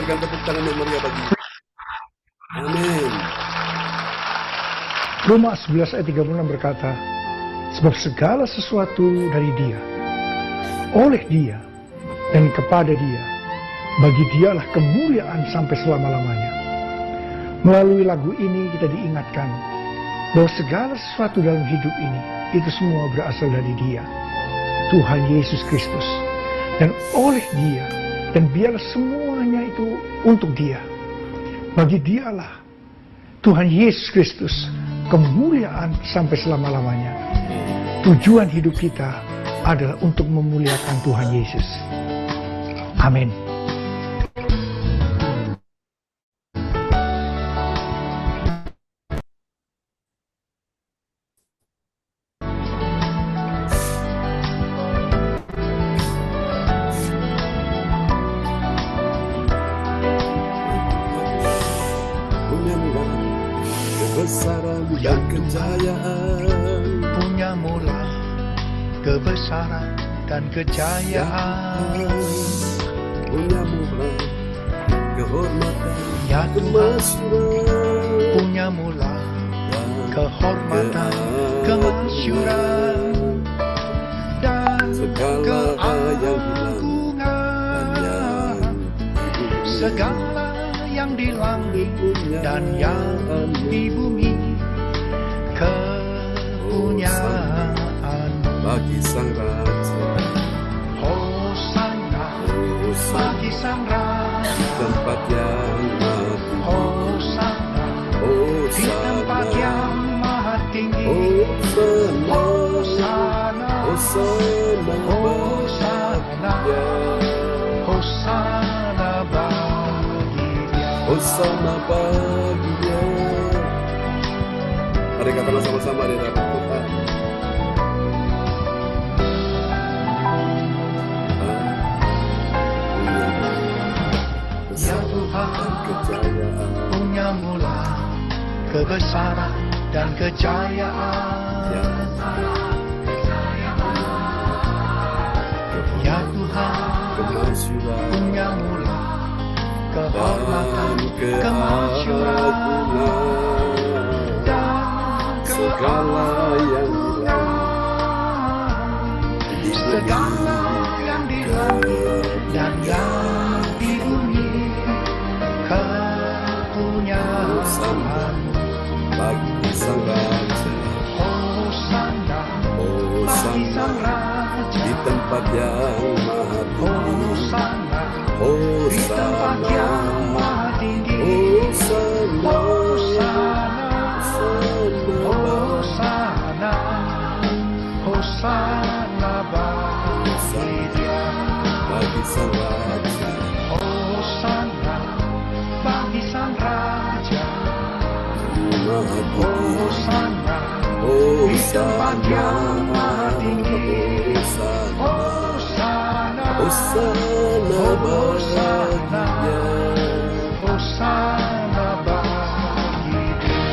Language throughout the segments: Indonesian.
berikan tepuk tangan yang meriah bagi. Amin. Roma 11 ayat 36 berkata, sebab segala sesuatu dari Dia, oleh Dia, dan kepada Dia, bagi Dialah kemuliaan sampai selama-lamanya. Melalui lagu ini kita diingatkan bahwa segala sesuatu dalam hidup ini, itu semua berasal dari Dia, Tuhan Yesus Kristus. Dan oleh Dia, dan biarlah semuanya itu untuk Dia. Bagi Dialah, Tuhan Yesus Kristus, kemuliaan sampai selama-lamanya. Tujuan hidup kita adalah untuk memuliakan Tuhan Yesus. Amin. Kebesaran dan kejayaan, punya mula kebesaran dan kejayaan, punya mula kehormatan, ya Tuhan, kemasyuran, punya mula kehormatan, kemasyuran, dan segala yang keagungan, segala yang di langit dan yang di bumi, kepunyaan bagi sang raja. Hosana bagi sang raja, Tempat yang mati, Hosana di tempat yang maha tinggi, Hosana, Hosana, Hosana, Hosana bagi Dia, Hosana bagi Dia. Mari katakan sama-sama di dalam Tuhan. Ya Tuhan, punya mula kebesaran dan kejayaan. Ya Tuhan, punya mula kehormatan, kemasyuran, dan segala yang segala yang di langit dan yang di bumi, kepunyaan bagi sang raja. Hosana bagi sang raja, Di tempat yang maha tinggi, Hosana di tempat yang maha tinggi, Hosana, Hosana, Hosana bagi Dia, bagi sang raja. Hosana bagi sang raja, Maha tinggi, Hosana di tempat yang maha tinggi, Hosana, Hosana Hosana, baginya. Hosana bagi Dia.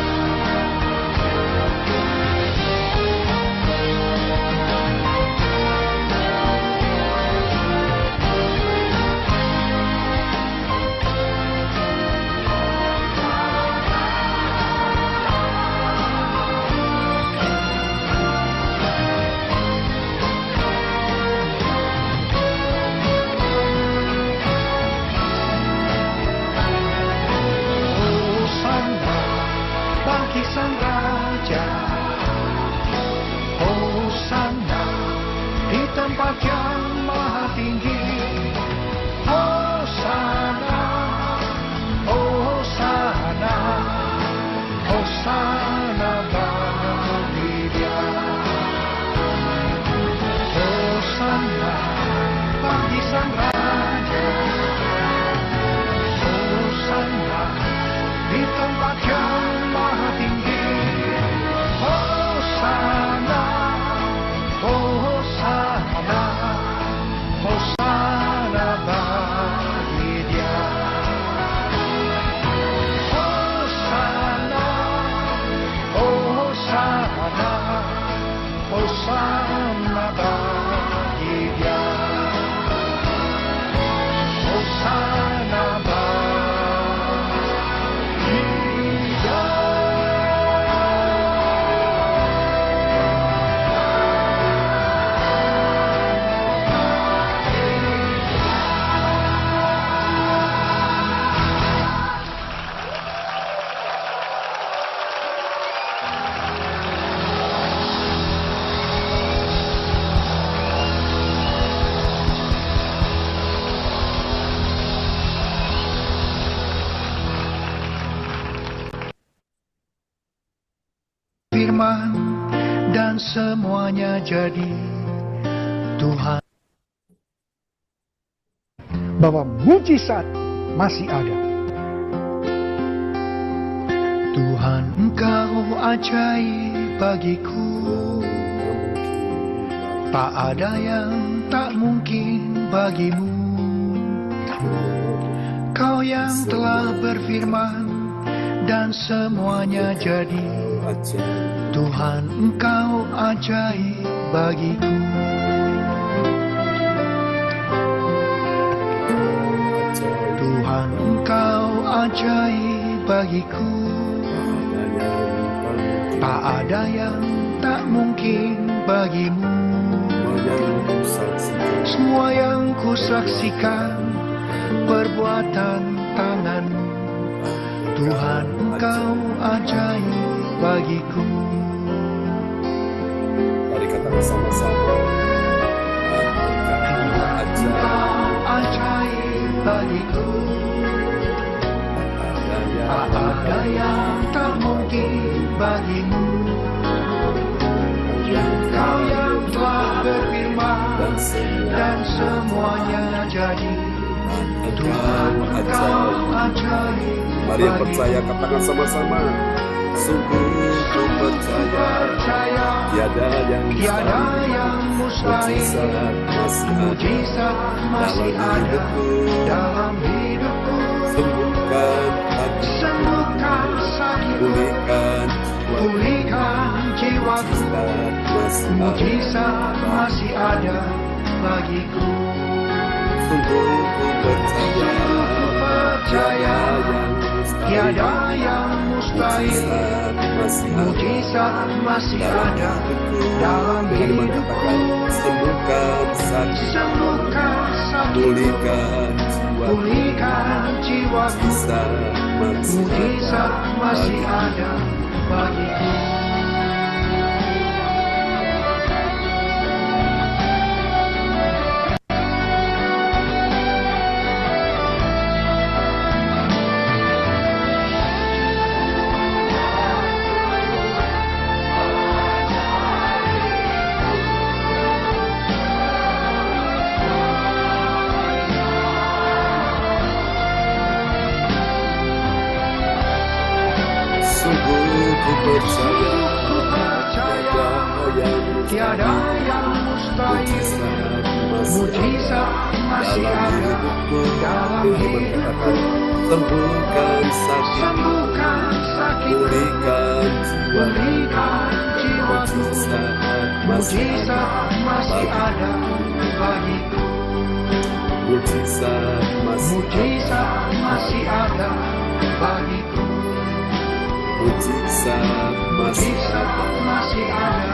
berfirman dan semuanya jadi. Tuhan, bahwa mujizat masih ada. Tuhan Engkau ajaib bagiku. Tak ada yang tak mungkin bagimu. Kau yang telah berfirman dan semuanya jadi. Tuhan Engkau ajaib bagiku. Tuhan Engkau ajaib bagiku. Tak ada yang tak mungkin bagimu. Semua yang kusaksikan perbuatan tanganmu. Tuhan Engkau ajaib bagiku. Mari katakan sama-sama. Engkau ajaib bagiku. Tak ada yang tak mungkin bagimu. Kau yang telah berfirman dan semuanya jadi. Tuhan Engkau ajaib. Mari yang percaya katakan sama-sama. Sungguh ku percaya tiada yang mustahil. Mujizat masih ada dalam hidupku. Sembuhkan sakit, pulihkan jiwaku. Mujizat masih ada bagiku. Sungguh ku percaya tiada yang mustahil. Mujizat masih ada dalam hidupku. Sembuhkan sakit, pulihkan jiwaku. Mujizat masih ada bagiku. Tiada yang mustahil. Mujizat masih ada dalam hidupku. Sembuhkan sakit, pulihkan jiwaku. Mujizat masih ada bagiku. Mujizat masih ada bagiku. Mujizat masih ada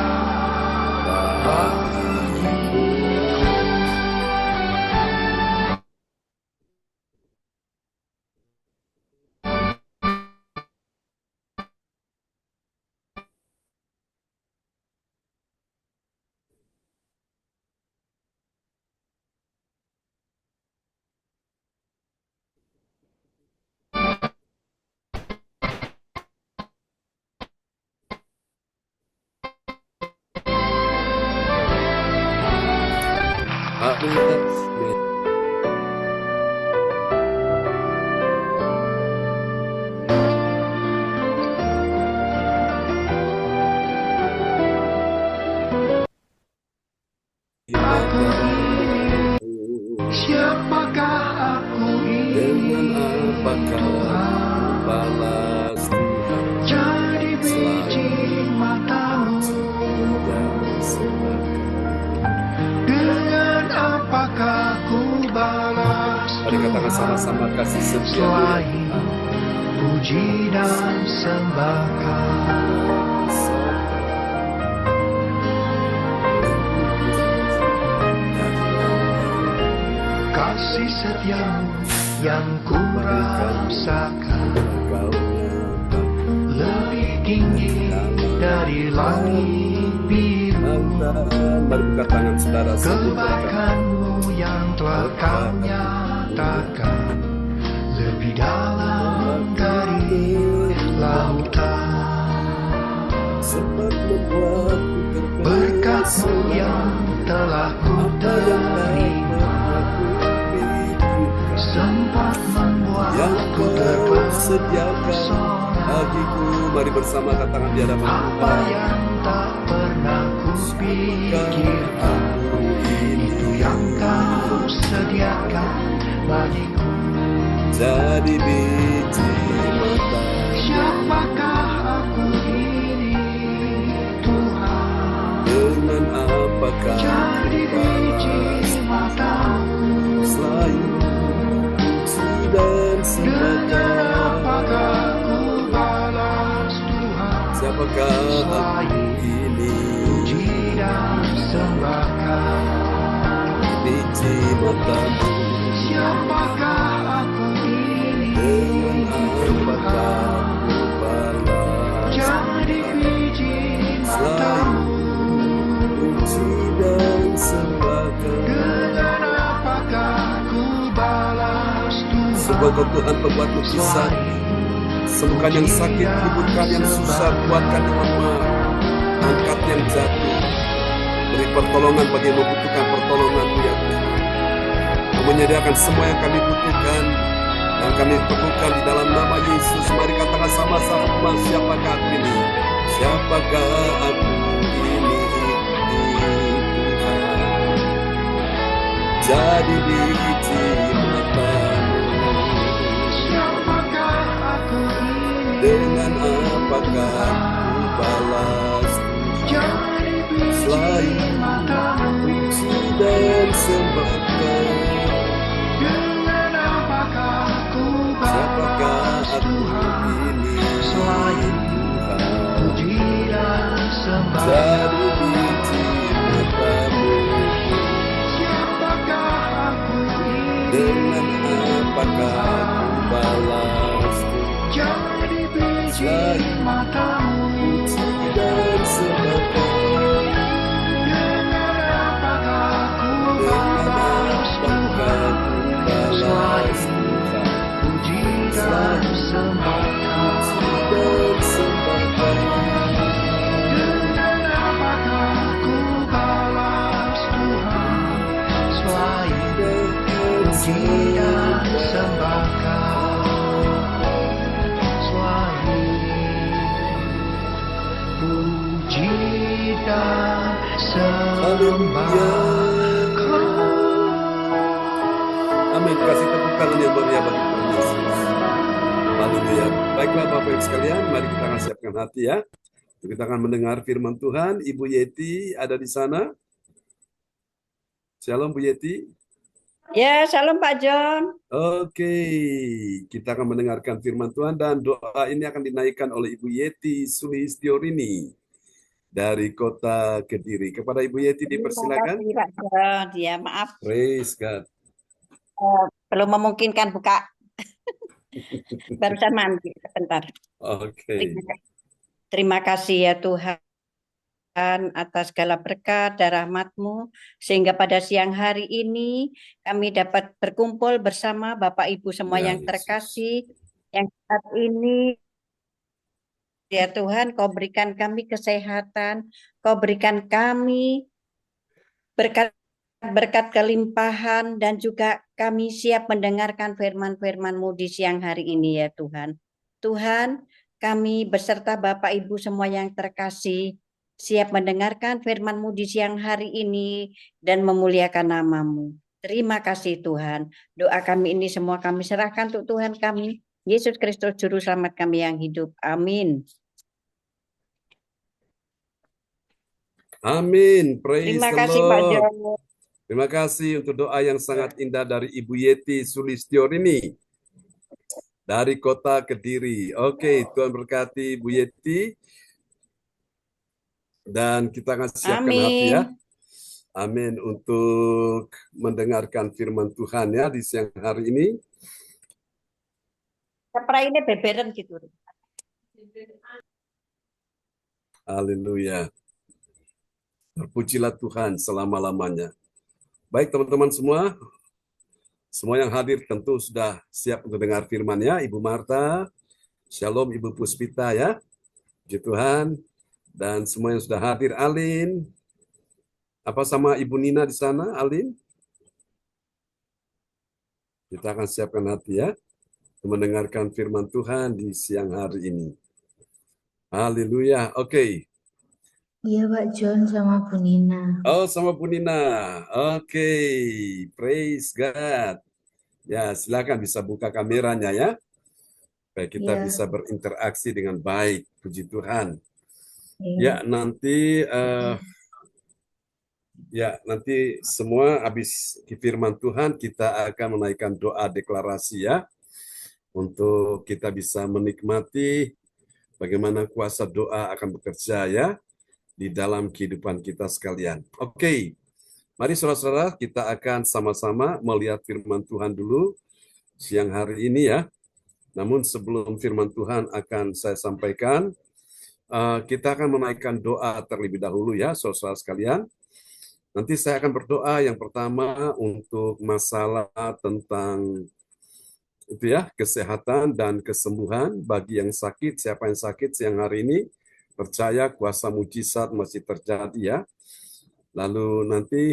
bagiku. Siapakah aku ini? Balas Tuhan Jadi biji matamu. Dengan apakah ku balas Mari katakan sama-sama kasih setia selain puji dan sembahkan. Kasih setiamu yang ku rasakan lebih tinggi dari langit biru. Mari buka tangan saudara. Kebaikanmu yang telah kau nyatakan lebih dalam dari lautan. sempat membuatku terpesona. Berkat-Mu yang telah ku terima, sempat yang membuatku Kau sediakan terpesona. bagiku. Mari bersama katakan di hadapan Apa Tuhan. yang tak pernah ku pikirkan, itu yang Kau sediakan bagiku. Jadi biji mata, Siapakah aku ini, Tuhan? dengan apakah Jadi biji matamu, selain puji dan dengan sembah. apakah ku balas, Tuhan? Siapakah aku ini? Puji dan sembahkan. Biji matamu, Siapakah aku ini, dengan apakah ku balas. jadi biji matamu, Puji dan sembahkan. dengan apakah ku balas, Tuhan? Semoga Tuhan pembuat mukjizat, sembuhkan yang sakit, hiburkan yang susah, kuatkan yang lemah, angkat yang jatuh, beri pertolongan bagi yang membutuhkan pertolongan-Mu ya Tuhan. Kau menyediakan semua yang kami butuhkan, yang kami perlukan di dalam nama Yesus. Mari katakan sama-sama, siapakah aku ini? Siapakah aku ini, Tuhan? Jadi biji matamu, Siapakah aku ini, dengan apakah ku balas Tuhan? jadi biji Selain matamu, puji dan sembahkan. dengan apakah ku Siapakah balas, aku Tuhan? ini, Selain Tuhan? puji dan sembah. Jadi biji matamu, Siapakah aku ini, dengan apakah ku balas Tuhan? jadi biji Selain matamu, puji dan sembahkan. dengan apakah ku Dengan balas, apakah Tuhan? ku balas Tuhan? Puji dan sembahkan. Dan sembahkan. Dengan apakah ku balas, Tuhan? Selain puji dan sembahkan. Selain puji dan sembahkan. Amin. Kasih tepuk tangan yang meriah bagi Tuhan Yesus. Haleluya. Baiklah Bapak Ibu sekalian, mari kita akan siapkan hati ya. Kita akan mendengar firman Tuhan. Ibu Yeti ada di sana. Shalom Bu Yeti. Ya, shalom Pak John. Oke, kita akan mendengarkan firman Tuhan dan doa ini akan dinaikkan oleh Ibu Yeti Sulistiorini dari kota Kediri. Kepada Ibu Yeti dipersilakan. Terima kasih, Pak John. Ya, maaf Praise God. belum memungkinkan buka. Barusan mandi sebentar. Oke. Terima kasih ya Tuhan atas segala berkat dan rahmat-Mu sehingga pada siang hari ini kami dapat berkumpul bersama Bapak Ibu semua Ya, yang Yesus. terkasih yang saat ini ya Tuhan Kau berikan kami kesehatan, Kau berikan kami berkat kelimpahan dan juga kami siap mendengarkan firman-firman-Mu di siang hari ini ya Tuhan. Tuhan, kami beserta Bapak Ibu semua yang terkasih siap mendengarkan firman-Mu di siang hari ini dan memuliakan nama-Mu. Terima kasih Tuhan. Doa kami ini semua kami serahkan untuk Tuhan kami, Yesus Kristus Juru Selamat kami yang hidup. Amin. Amin. Praise Terima the kasih Pak Lord. John. Terima kasih untuk doa yang sangat indah dari Ibu Yeti Sulistiorini dari kota Kediri. Oke, Tuhan berkati Ibu Yeti. Dan kita akan siapkan hati ya. Amin. Untuk mendengarkan firman Tuhan ya di siang hari ini. Spray ini beberen gitu. Haleluya. Terpujilah Tuhan selama-lamanya. Baik teman-teman semua yang hadir tentu sudah siap untuk dengar firman-Nya. Ibu Marta, Shalom Ibu Puspita ya. Puji Tuhan. dan semua yang sudah hadir. Alin, apa sama Ibu Nina di sana, Alin? Kita akan siapkan hati ya, mendengarkan firman Tuhan di siang hari ini. Haleluya. Oke. Iya Pak John sama Bu Nina. Oh, sama Bu Nina. Oke. Praise God. Ya, silakan bisa buka kameranya ya. Supaya kita Iya. bisa berinteraksi dengan baik. Puji Tuhan. Iya. Ya, nanti semua habis firman Tuhan kita akan menaikkan doa deklarasi ya. Untuk kita bisa menikmati bagaimana kuasa doa akan bekerja ya di dalam kehidupan kita sekalian. Oke, mari saudara-saudara kita akan sama-sama melihat firman Tuhan dulu siang hari ini ya. Namun sebelum firman Tuhan akan saya sampaikan, kita akan menaikkan doa terlebih dahulu ya saudara-saudara sekalian. Nanti saya akan berdoa yang pertama untuk masalah tentang itu ya, kesehatan dan kesembuhan bagi yang sakit. Siapa yang sakit siang hari ini, percaya kuasa mujizat masih terjadi ya. Lalu nanti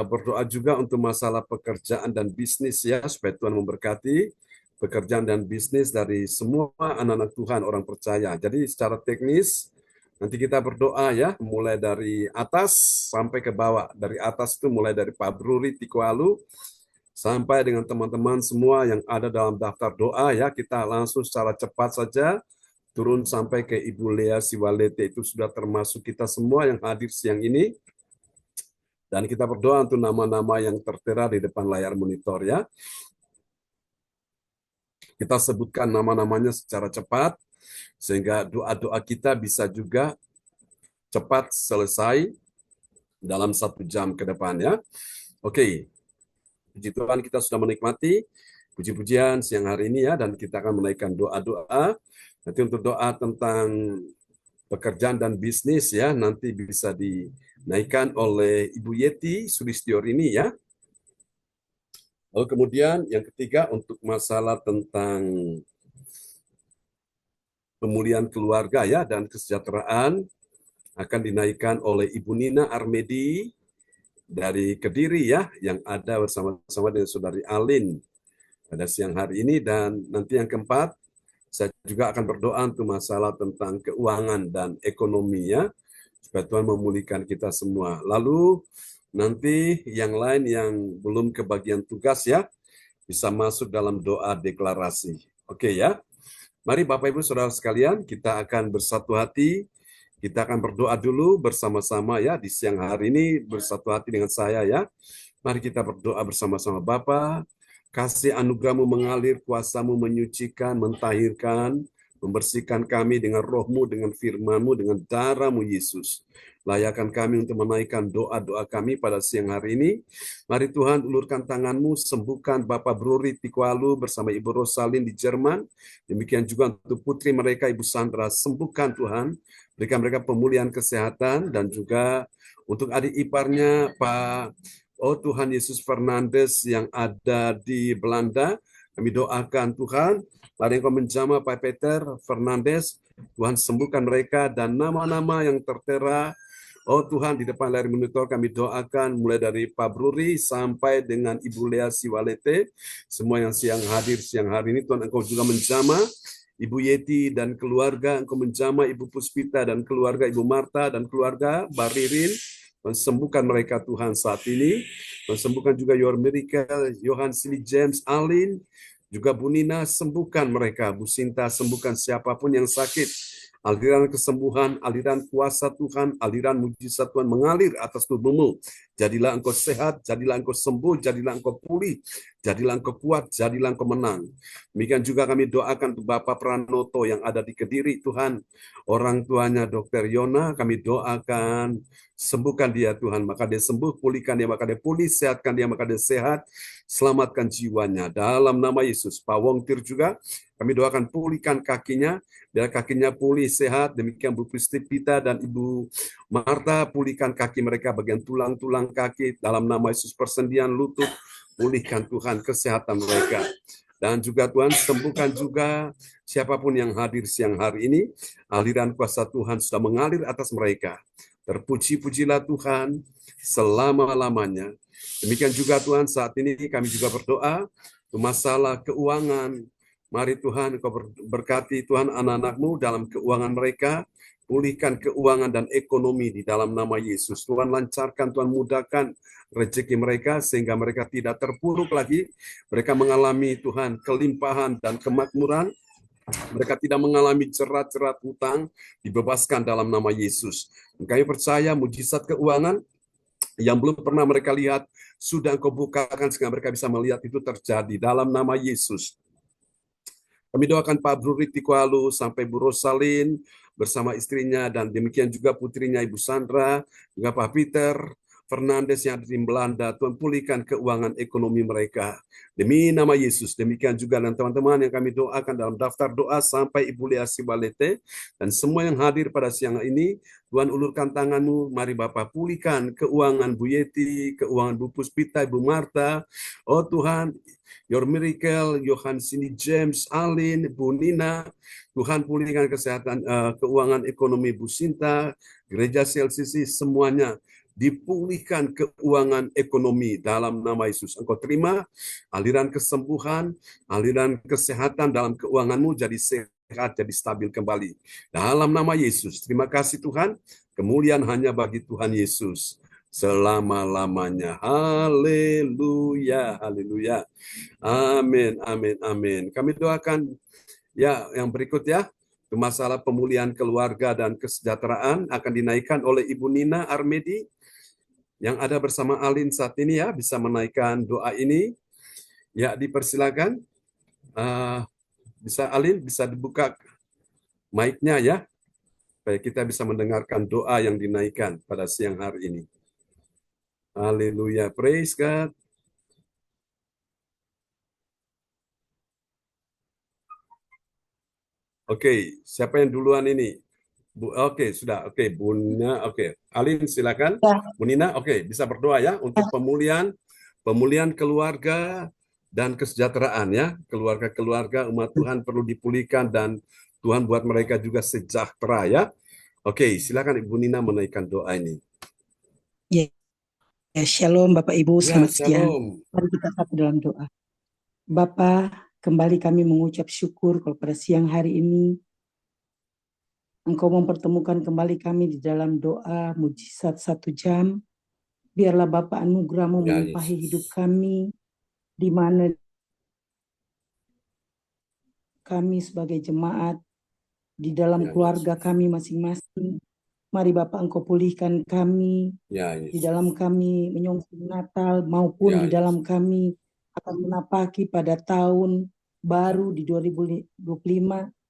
berdoa juga untuk masalah pekerjaan dan bisnis ya, supaya Tuhan memberkati pekerjaan dan bisnis dari semua anak-anak Tuhan, orang percaya. Jadi secara teknis, nanti kita berdoa ya, mulai dari atas sampai ke bawah. Dari atas itu mulai dari Pak Bruri Tikualu, sampai dengan teman-teman semua yang ada dalam daftar doa ya, kita langsung secara cepat saja turun sampai ke Ibu Lea Siwalete, itu sudah termasuk kita semua yang hadir siang ini. Dan kita berdoa untuk nama-nama yang tertera di depan layar monitor ya. Kita sebutkan nama-namanya secara cepat, sehingga doa-doa kita bisa juga cepat selesai dalam 1 jam ke depan ya. Oke, puji Tuhan kita sudah menikmati puji-pujian siang hari ini ya, dan kita akan menaikkan doa-doa. Nanti untuk doa tentang pekerjaan dan bisnis ya, nanti bisa dinaikkan oleh Ibu Yeti Sulistiorini ya. Lalu kemudian yang ketiga untuk masalah tentang pemulihan keluarga ya dan kesejahteraan akan dinaikkan oleh Ibu Nina Armedi dari Kediri ya, yang ada bersama-sama dengan Saudari Alin pada siang hari ini. Dan nanti yang keempat, saya juga akan berdoa untuk masalah tentang keuangan dan ekonomi ya, supaya Tuhan memulihkan kita semua. Lalu nanti yang lain yang belum kebagian tugas ya, bisa masuk dalam doa deklarasi. Oke ya. Mari Bapak Ibu Saudara sekalian, kita akan bersatu hati. Kita akan berdoa dulu bersama-sama ya di siang hari ini, bersatu hati dengan saya ya. Mari kita berdoa bersama-sama. Bapa, kasih anugerah-Mu mengalir, kuasa-Mu menyucikan, mentahirkan, membersihkan kami dengan roh-Mu, dengan firman-Mu, dengan darah-Mu Yesus. Layakan kami untuk menaikkan doa-doa kami pada siang hari ini. Mari Tuhan ulurkan tangan-Mu, sembuhkan Bapak Bruri Tikualu bersama Ibu Rosalin di Jerman. Demikian juga untuk putri mereka Ibu Sandra, sembuhkan Tuhan. Berikan mereka pemulihan kesehatan, dan juga untuk adik iparnya Pak Tuhan Yesus Fernandes yang ada di Belanda. Kami doakan Tuhan, mari Engkau menjamah Pak Peter Fernandes, Tuhan sembuhkan mereka, dan nama-nama yang tertera Tuhan di depan layar monitor kami doakan mulai dari Pak Bruri sampai dengan Ibu Lea Siwalete, semua yang hadir siang hari ini. Tuhan Engkau juga menjamah Ibu Yeti dan keluarga, Engkau menjamah Ibu Puspita dan keluarga, Ibu Marta dan keluarga, Baririn, sembuhkan mereka Tuhan saat ini. Sembuhkan juga Your Miracle, Johan Sili James, Alin, juga Bu Nina, sembuhkan mereka. Bu Sinta, sembuhkan siapapun yang sakit. Aliran kesembuhan, aliran kuasa Tuhan, aliran mujizat Tuhan mengalir atas tubuhmu. Jadilah engkau sehat, jadilah engkau sembuh, jadilah engkau pulih, jadilah engkau kuat, jadilah engkau menang. Demikian juga kami doakan untuk Bapak Pranoto yang ada di Kediri, Tuhan. Orang tuanya Dr. Yona, kami doakan, sembuhkan dia Tuhan, maka dia sembuh, pulihkan dia, maka dia pulih, sehatkan dia, maka dia sehat, selamatkan jiwanya. Dalam nama Yesus. Pak Wongtir juga, kami doakan pulihkan kakinya, biar kakinya pulih, sehat. Demikian Bu Pita dan Ibu Marta, pulihkan kaki mereka, bagian tulang-tulang kaki, dalam nama Yesus. Persendian lutut, pulihkan Tuhan kesehatan mereka. Dan juga Tuhan, sembuhkan juga siapapun yang hadir siang hari ini. Aliran kuasa Tuhan sudah mengalir atas mereka. Terpuji-pujilah Tuhan selama-lamanya. Demikian juga Tuhan, saat ini kami juga berdoa untuk masalah keuangan. Mari Tuhan, Engkau berkati Tuhan anak-anak-Mu dalam keuangan mereka. Pulihkan keuangan dan ekonomi di dalam nama Yesus. Tuhan lancarkan, Tuhan mudahkan rezeki mereka sehingga mereka tidak terpuruk lagi. Mereka mengalami Tuhan kelimpahan dan kemakmuran. Mereka tidak mengalami jerat-jerat hutang, dibebaskan dalam nama Yesus. Kami percaya mujizat keuangan yang belum pernah mereka lihat sudah Engkau bukakan sehingga mereka bisa melihat itu terjadi dalam nama Yesus. Kami doakan Pak Bro Riti Kualu sampai Bu Rosalin bersama istrinya dan demikian juga putrinya Ibu Sandra, juga Pak Peter Fernandes yang ada di Belanda. Tuhan pulihkan keuangan ekonomi mereka. Demi nama Yesus. Demikian juga dan teman-teman yang kami doakan dalam daftar doa sampai Ibu Lia Sibalete dan semua yang hadir pada siang ini. Tuhan ulurkan tangan-Mu, mari Bapak pulihkan keuangan Bu Yeti, keuangan Bu Puspita, Ibu Marta. Oh Tuhan, Your Miracle, Johan Cindy James, Alin, Bu Nina, Tuhan pulihkan kesehatan, keuangan ekonomi Bu Sinta, Gereja CLCC, semuanya dipulihkan keuangan ekonomi dalam nama Yesus. Engkau terima aliran kesembuhan, aliran kesehatan dalam keuanganmu jadi sehat, jadi stabil kembali. Dalam nama Yesus, terima kasih Tuhan, kemuliaan hanya bagi Tuhan Yesus selama-lamanya. Haleluya, haleluya. Amin, amin, amin. Kami doakan ya yang berikut ya. Masalah pemulihan keluarga dan kesejahteraan akan dinaikkan oleh Ibu Nina Armedi yang ada bersama Alin saat ini ya, bisa menaikkan doa ini. Ya, dipersilakan. Bisa Alin, bisa dibuka mic-nya ya, supaya kita bisa mendengarkan doa yang dinaikkan pada siang hari ini. Haleluya, praise God. Oke, siapa yang duluan ini? Oke, sudah. Oke, Bu Nina. Oke, Alin silakan. Ya. Bu Nina, oke, bisa berdoa ya untuk pemulihan keluarga dan kesejahteraan ya. Keluarga-keluarga umat Tuhan perlu dipulihkan dan Tuhan buat mereka juga sejahtera ya. Oke, silakan Ibu Nina menaikkan doa ini. Ya, shalom Bapak Ibu, selamat siang. Shalom. Mari kita satu dalam doa. Bapa, kembali kami mengucap syukur kalau pada siang hari ini Engkau mempertemukan kembali kami di dalam doa mujizat 1 jam. Biarlah Bapa anugerah-Mu melimpahi hidup kami, di mana kami sebagai jemaat, di dalam keluarga kami masing-masing. Mari Bapa Engkau pulihkan kami, di dalam kami menyongsong Natal maupun di dalam kami akan menapaki pada tahun baru di 2025.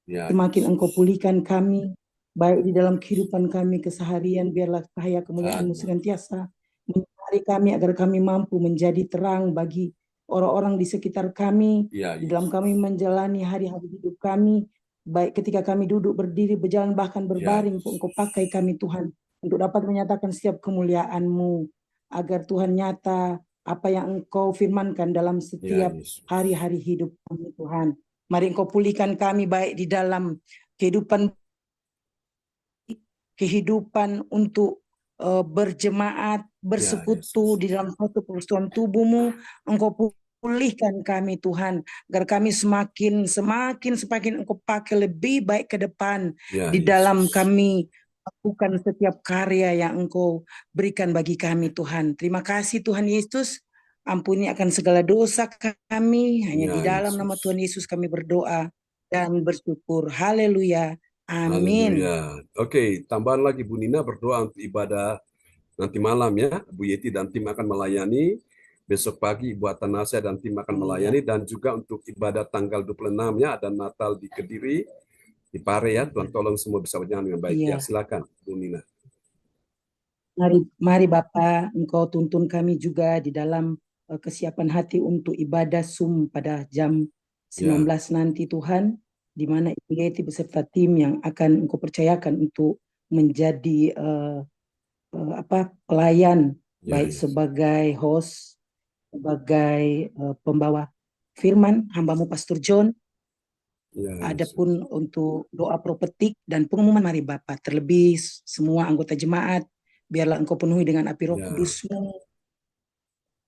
Semakin Engkau pulihkan kami, baik di dalam kehidupan kami keseharian, biarlah cahaya kemuliaan-Mu senantiasa menyinari kami agar kami mampu menjadi terang bagi orang-orang di sekitar kami, di dalam kami menjalani hari-hari hidup kami, baik ketika kami duduk, berdiri, berjalan, bahkan berbaring. Engkau pakai kami Tuhan untuk dapat menyatakan setiap kemuliaan-Mu, agar Tuhan nyata apa yang Engkau firmankan dalam setiap hari-hari hidup kami Tuhan. Mari Engkau pulihkan kami baik di dalam kehidupan untuk berjemaat, bersekutu di dalam satu persatuan tubuh-Mu. Engkau pulihkan kami Tuhan, agar kami semakin Engkau pakai lebih baik ke depan di dalam kami lakukan setiap karya yang Engkau berikan bagi kami Tuhan. Terima kasih Tuhan Yesus, ampuni akan segala dosa kami, hanya di dalam nama Tuhan Yesus kami berdoa dan bersyukur. Haleluya. Amin. Oke, tambahan lagi Bu Nina berdoa untuk ibadah nanti malam ya. Bu Yeti dan tim akan melayani. Besok pagi Ibu Atanasya dan tim akan melayani. Dan juga untuk ibadah tanggal 26 ya, ada Natal di Kediri, di Pare ya. Tuhan tolong semua bisa berjalan dengan baik ya. Silakan Bu Nina. Mari Bapak, Engkau tuntun kami juga di dalam kesiapan hati untuk ibadah Zoom pada jam 19 nanti Tuhan, di mana Ibu Yeti beserta tim yang akan Engkau percayakan untuk menjadi pelayan, baik sebagai host, sebagai pembawa firman hambamu Pastor John. Ya, Adapun untuk doa profetik dan pengumuman mari Bapa, terlebih semua anggota jemaat, biarlah Engkau penuhi dengan api Roh Kudus-Mu.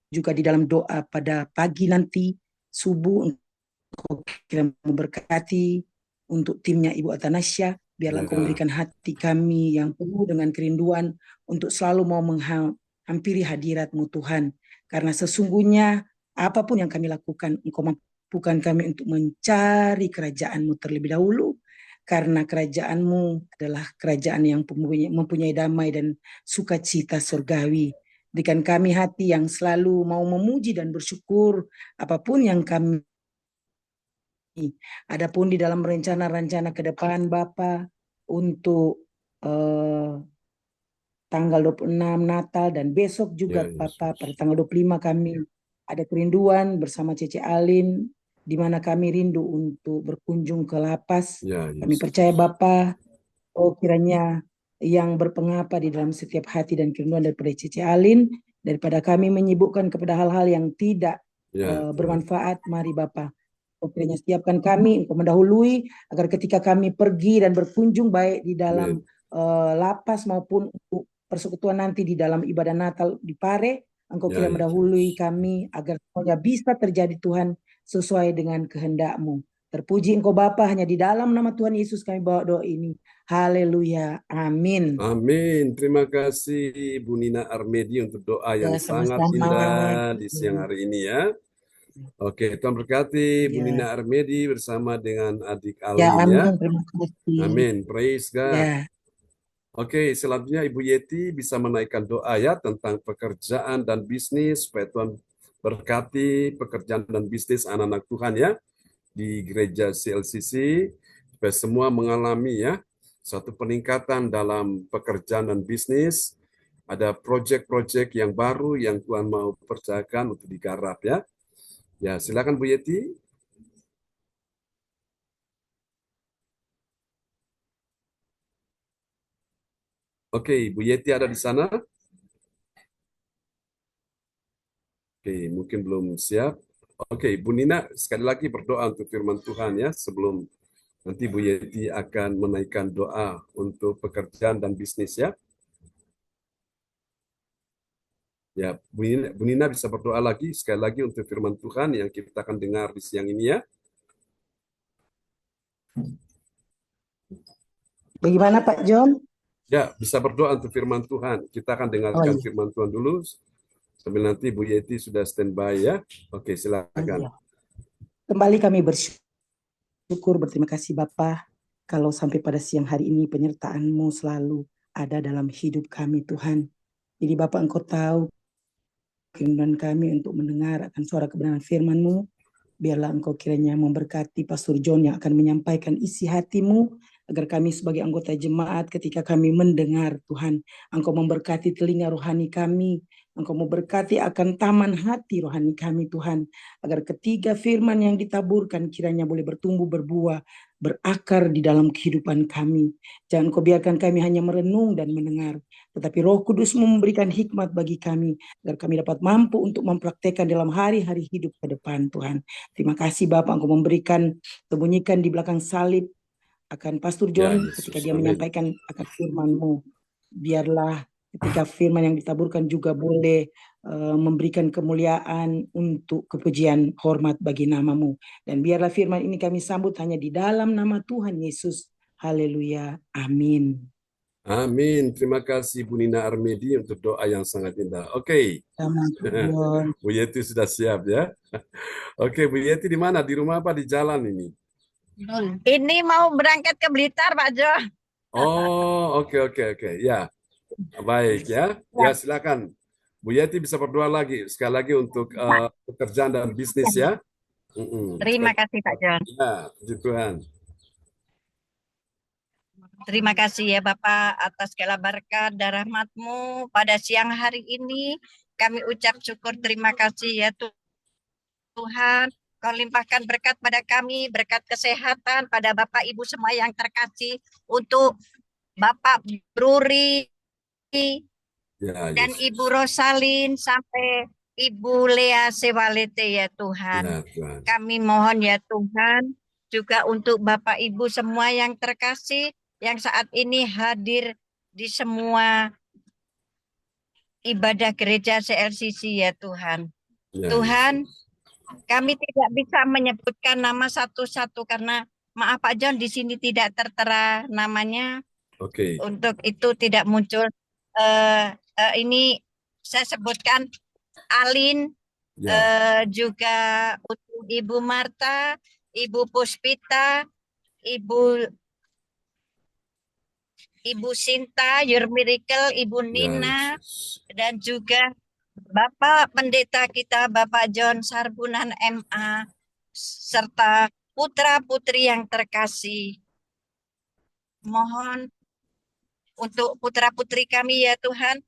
Juga di dalam doa pada pagi nanti, subuh, Engkau kiranya memberkati untuk timnya Ibu Atanasya. Biarlah Engkau memberikan hati kami yang penuh dengan kerinduan untuk selalu mau menghampiri hadirat-Mu Tuhan. Karena sesungguhnya apapun yang kami lakukan, Engkau mampukan kami untuk mencari kerajaan-Mu terlebih dahulu. Karena kerajaan-Mu adalah kerajaan yang mempunyai damai dan sukacita surgawi. Berikan kami hati yang selalu mau memuji dan bersyukur apapun yang kami. Adapun di dalam rencana-rencana ke depan Bapa untuk tanggal 26 Natal dan besok juga Bapak pada tanggal 25 kami ada kerinduan bersama Cece Alin di mana kami rindu untuk berkunjung ke lapas. Kami percaya Bapak, kiranya yang berpengapa di dalam setiap hati dan kerinduan daripada Cece Alin, daripada kami menyibukkan kepada hal-hal yang tidak bermanfaat, mari Bapak kiranya siapkan kami untuk mendahului agar ketika kami pergi dan berkunjung baik di dalam lapas maupun untuk persekutuan nanti di dalam ibadah Natal di Pare, Engkau kira mendahului kami agar semuanya bisa terjadi Tuhan sesuai dengan kehendak-Mu. Terpuji Engkau Bapa, hanya di dalam nama Tuhan Yesus kami bawa doa ini. Haleluya. Amin. Amin. Terima kasih Bu Nina Armedi untuk doa yang sangat indah di siang hari ini ya. Oke, Tuhan berkati Bu Nina Armedi bersama dengan adik Alin amin. Terima kasih. Amin. Praise God. Oke, selanjutnya Ibu Yeti bisa menaikkan doa ya tentang pekerjaan dan bisnis supaya Tuhan berkati pekerjaan dan bisnis anak-anak Tuhan ya di gereja CLCC supaya semua mengalami ya suatu peningkatan dalam pekerjaan dan bisnis. Ada proyek-proyek yang baru yang Tuhan mau percayakan untuk digarap ya. Ya, silakan Bu Yeti. Oke, Bu Yeti ada di sana? Oke, mungkin belum siap. Oke, Bu Nina sekali lagi berdoa untuk firman Tuhan ya sebelum nanti Bu Yeti akan menaikkan doa untuk pekerjaan dan bisnis ya. Ya, Bu Nina bisa berdoa lagi sekali lagi untuk firman Tuhan yang kita akan dengar di siang ini ya. Bagaimana Pak John? Ya, bisa berdoa untuk firman Tuhan. Kita akan dengarkan firman Tuhan dulu. Sambil nanti Bu Yeti sudah standby ya. Oke, silakan. Kembali kami bersyukur, berterima kasih Bapa. Kalau sampai pada siang hari ini penyertaan-Mu selalu ada dalam hidup kami Tuhan. Jadi Bapak Engkau tahu keinginan kami untuk mendengar akan suara kebenaran firman-Mu. Biarlah Engkau kiranya memberkati Pastor John yang akan menyampaikan isi hati-Mu, agar kami sebagai anggota jemaat ketika kami mendengar Tuhan, Engkau memberkati telinga rohani kami, Engkau memberkati akan taman hati rohani kami Tuhan, agar ketiga firman yang ditaburkan kiranya boleh bertumbuh berbuah, berakar di dalam kehidupan kami. Jangan Kau biarkan kami hanya merenung dan mendengar, tetapi Roh Kudus memberikan hikmat bagi kami, agar kami dapat mampu untuk mempraktekkan dalam hari-hari hidup ke depan Tuhan. Terima kasih Bapak, Engkau memberikan, sembunyikan di belakang salib akan Pastor John ketika dia menyampaikan akan firman-Mu. Biarlah ketika firman yang ditaburkan juga boleh memberikan kemuliaan untuk kepujian hormat bagi nama-Mu. Dan biarlah firman ini kami sambut hanya di dalam nama Tuhan Yesus. Haleluya. Amin. Amin. Terima kasih Bu Nina Armedi untuk doa yang sangat indah. Oke. Bu Yeti sudah siap ya. Oke, Bu Yeti di mana? Di rumah apa di jalan ini? Ini mau berangkat ke Blitar, Pak Jo. Oh, oke. Ya, baik ya. Ya, silakan. Bu Yeti bisa berdoa lagi. Sekali lagi untuk pekerjaan dan bisnis ya. Terima kasih, Pak John. Ya, puji Tuhan. Terima kasih ya Bapak atas segala berkat dan rahmat-Mu pada siang hari ini. Kami ucap syukur terima kasih ya Tuhan. Kau limpahkan berkat pada kami, berkat kesehatan pada Bapak Ibu semua yang terkasih, untuk Bapak Bruri dan Ibu Rosalin sampai Ibu Lea Sewalete ya Tuhan. Ya, Tuhan. Kami mohon ya Tuhan, juga untuk Bapak Ibu semua yang terkasih, yang saat ini hadir di semua ibadah gereja CLCC ya Tuhan. Ya, Tuhan, Yesus. kami tidak bisa menyebutkan nama satu-satu karena maaf Pak John di sini tidak tertera namanya. Oke. Untuk itu tidak muncul. Ini saya sebutkan Alin, Ya. juga untuk Ibu Marta, Ibu Puspita, Ibu Sinta, Your Miracle, Ibu Ya, Nina, Yesus. dan juga Bapak Pendeta kita, Bapak John Sarbunan MA, serta putra-putri yang terkasih. Mohon untuk putra-putri kami ya Tuhan,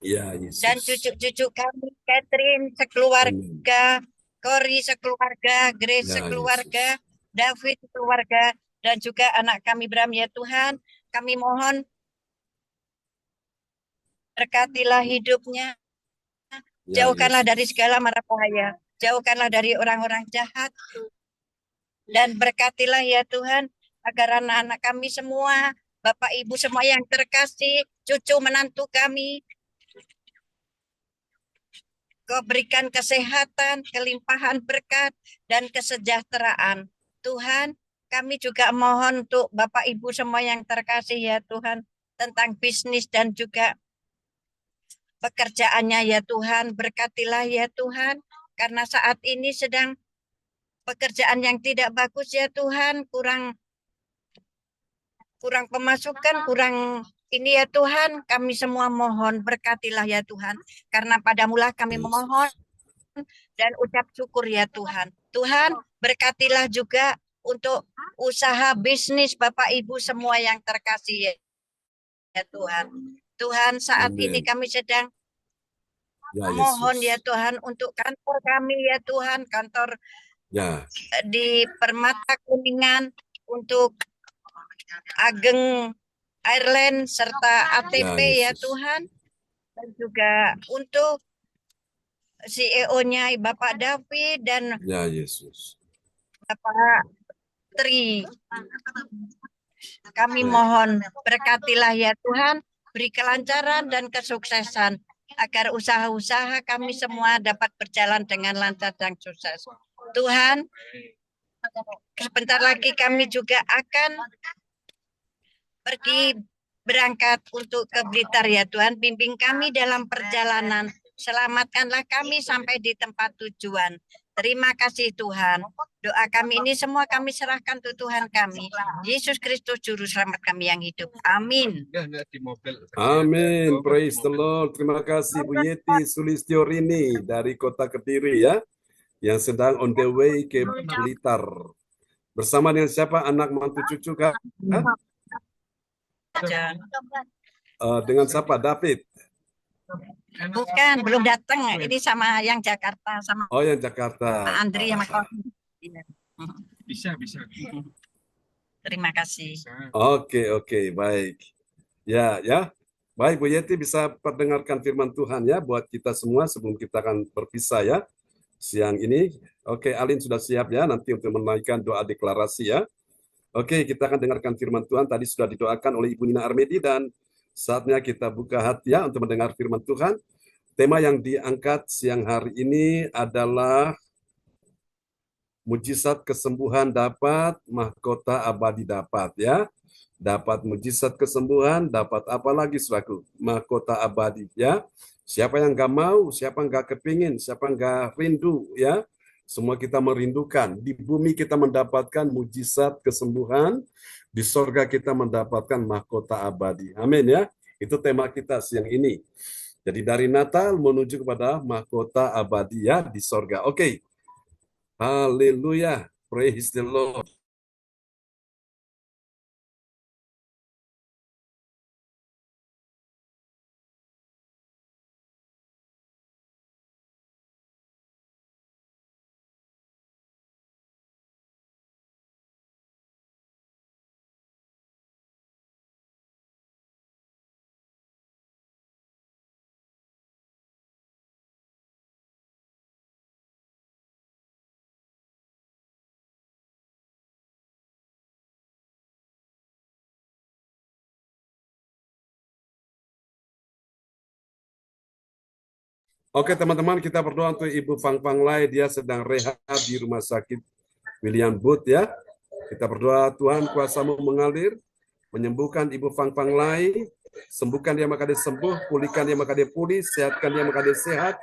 Ya, Yesus. dan cucu-cucu kami, Catherine sekeluarga, Cory sekeluarga, Grace Ya, sekeluarga, Yesus. David sekeluarga, dan juga anak kami Bram ya Tuhan. Kami mohon berkatilah hidupnya, Ya, jauhkanlah dari Yesus. segala mara bahaya, jauhkanlah dari orang-orang jahat, dan berkatilah ya Tuhan, agar anak-anak kami semua, Bapak Ibu semua yang terkasih, cucu menantu kami, Kau berikan kesehatan, kelimpahan berkat, dan kesejahteraan. Tuhan, kami juga mohon untuk Bapak Ibu semua yang terkasih ya Tuhan, tentang bisnis dan juga pekerjaannya ya Tuhan. Berkatilah ya Tuhan, karena saat ini sedang pekerjaan yang tidak bagus ya Tuhan, kurang pemasukan, kurang ini ya Tuhan, kami semua mohon berkatilah ya Tuhan, karena padamulah kami memohon dan ucap syukur ya Tuhan. Tuhan, berkatilah juga untuk usaha bisnis Bapak Ibu semua yang terkasih ya Tuhan. Tuhan, saat ini kami sedang mohon ya Tuhan untuk kantor kami ya Tuhan, kantor di Permata Kuningan, untuk Ageng Airline serta ATP ya Tuhan, dan juga untuk CEO-nya Bapak David dan Ya, Yesus. Bapak Tri. Kami mohon berkatilah ya Tuhan, beri kelancaran dan kesuksesan agar usaha-usaha kami semua dapat berjalan dengan lancar dan sukses. Tuhan, sebentar lagi kami juga akan pergi berangkat untuk ke Blitar ya Tuhan, bimbing kami dalam perjalanan. Selamatkanlah kami sampai di tempat tujuan. Terima kasih Tuhan. Doa kami ini semua kami serahkan ke Tuhan kami. Yesus Kristus Juru Selamat kami yang hidup. Amin. Amin. Praise the Lord. Terima kasih Bu Yeti Sulistiorini dari Kota Kediri ya, yang sedang on the way ke Blitar. Bersama dengan siapa? Anak mantu cucu kah? Dengan siapa? David? Bukan, belum datang. Ini sama yang Jakarta, sama yang Jakarta. Pak Andri sama Kau. Bisa. Terima kasih. Oke, baik. Ya. Baik, Bu Yeti bisa perdengarkan firman Tuhan ya buat kita semua sebelum kita akan berpisah ya siang ini. Oke, Alin sudah siap ya nanti untuk menaikkan doa deklarasi ya. Oke, kita akan dengarkan firman Tuhan. Tadi sudah didoakan oleh Ibu Nina Armedi dan saatnya kita buka hati ya untuk mendengar firman Tuhan. Tema yang diangkat siang hari ini adalah mujizat kesembuhan dapat, mahkota abadi dapat ya. Dapat mujizat kesembuhan, dapat apa lagi saudaraku? Mahkota abadi ya. Siapa yang nggak mau, siapa nggak kepingin, siapa nggak rindu ya. Semua kita merindukan. Di bumi kita mendapatkan mujizat kesembuhan, di sorga kita mendapatkan mahkota abadi. Amin ya. Itu tema kita siang ini. Jadi dari Natal menuju kepada mahkota abadi ya di sorga. Oke. Haleluya. Praise the Lord. Oke teman-teman, kita berdoa untuk Ibu Fang Fang Lai, dia sedang rehab di rumah sakit William Booth ya. Kita berdoa Tuhan kuasa-Mu mengalir, menyembuhkan Ibu Fang Fang Lai, sembuhkan dia maka dia sembuh, pulihkan dia maka dia pulih, sehatkan dia maka dia sehat,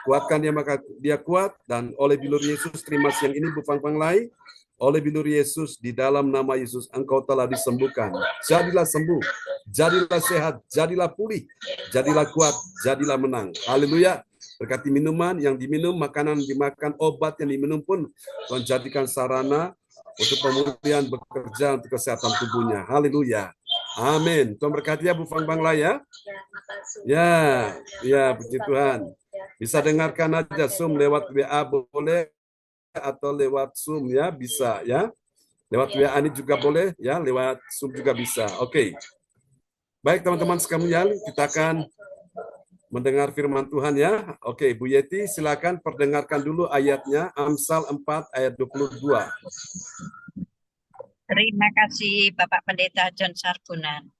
kuatkan dia maka dia kuat, dan oleh bilur Yesus terima siang ini Ibu Fang Fang Lai, oleh bilur Yesus di dalam nama Yesus engkau telah disembuhkan. Jadilah sembuh, jadilah sehat, jadilah pulih, jadilah kuat, jadilah menang. Haleluya. Berkati minuman yang diminum, makanan yang dimakan, obat yang diminum pun Tuhan jadikan sarana untuk pemulihan bekerja untuk kesehatan tubuhnya. Haleluya. Amin. Tuhan berkati ya Bu Fang Fang Lai ya. Ya, puji Tuhan. Bisa dengarkan aja Zoom lewat WA boleh atau lewat Zoom ya, bisa ya. Lewat WA ini juga boleh ya, lewat Zoom juga bisa. Oke. Baik teman-teman sekalian, kita akan mendengar firman Tuhan ya. Oke, Bu Yeti silakan perdengarkan dulu ayatnya, Amsal 4 ayat 22. Terima kasih Bapak Pendeta John Sarbunan.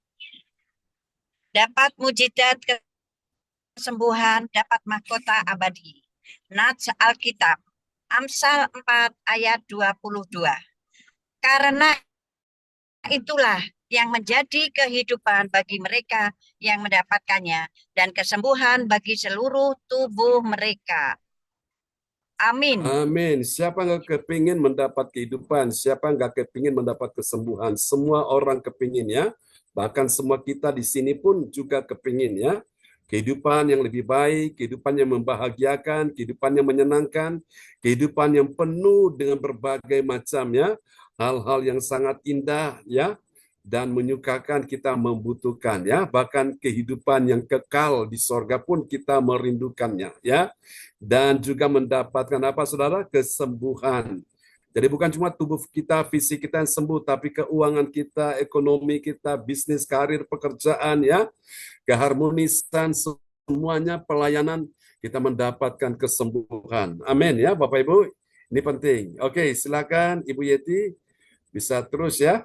Dapat mujizat kesembuhan, dapat mahkota abadi. Nats Alkitab, Amsal 4 ayat 22. Karena itulah yang menjadi kehidupan bagi mereka yang mendapatkannya dan kesembuhan bagi seluruh tubuh mereka. Amin. Amin. Siapa nggak kepingin mendapat kehidupan? Siapa nggak kepingin mendapat kesembuhan? Semua orang kepingin ya. Bahkan semua kita di sini pun juga kepingin ya. Kehidupan yang lebih baik, kehidupan yang membahagiakan, kehidupan yang menyenangkan, kehidupan yang penuh dengan berbagai macam ya. Hal-hal yang sangat indah ya. Dan menyukakan kita membutuhkan ya, bahkan kehidupan yang kekal di sorga pun kita merindukannya ya, dan juga mendapatkan apa saudara, kesembuhan. Jadi bukan cuma tubuh kita, fisik kita yang sembuh, tapi keuangan kita, ekonomi kita, bisnis, karir, pekerjaan ya, keharmonisan semuanya, pelayanan kita mendapatkan kesembuhan. Amin ya Bapak Ibu, ini penting. Oke, silakan Ibu Yeti bisa terus ya